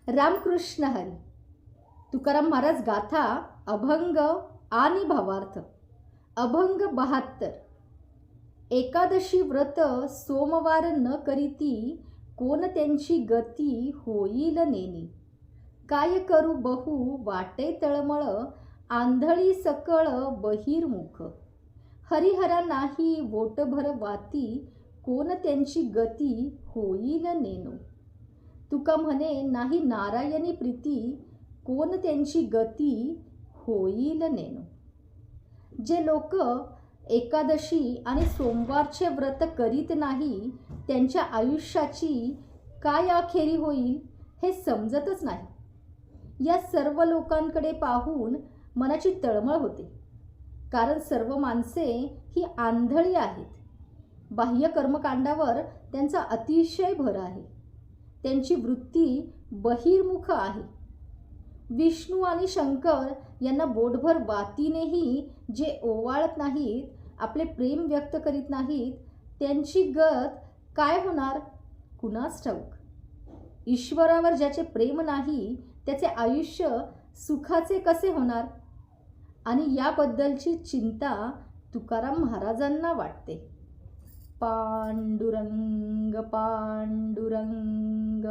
रामकृष्ण हरी. तुकाराम महाराज गाथा अभंग आणि भावार्थ. अभंग 72. एकादशी व्रत सोमवार न करीती, कोण त्यांची गती होईल नेनी. काय करू बहु वाटे तळमळ, आंधळी सकळ बहिर्मुख. हरिहरा नाही बोटभर वाती, कोण त्यांची गती होईल नेनो. तुका म्हणे नाही नारायणी प्रीती, कोण त्यांची गती होईल नेनो. जे लोक एकादशी आणि सोमवारचे व्रत करीत नाही, त्यांच्या आयुष्याची काय अखेरी होईल हे समजतच नाही. या सर्व लोकांकडे पाहून मनाची तळमळ होते, कारण सर्व माणसे ही आंधळी आहेत. बाह्य कर्मकांडावर त्यांचा अतिशय भर आहे. त्यांची वृत्ती बहिर्मुख आहे. विष्णू आणि शंकर यांना बोटभर वातीनेही जे ओवाळत नाहीत, आपले प्रेम व्यक्त करीत नाहीत, त्यांची गत काय होणार कुणास ठाऊक. ईश्वरावर ज्याचे प्रेम नाही, त्याचे आयुष्य सुखाचे कसे होणार. आणि याबद्दलची चिंता तुकाराम महाराजांना वाटते. पांडुरंग पांडुरंग.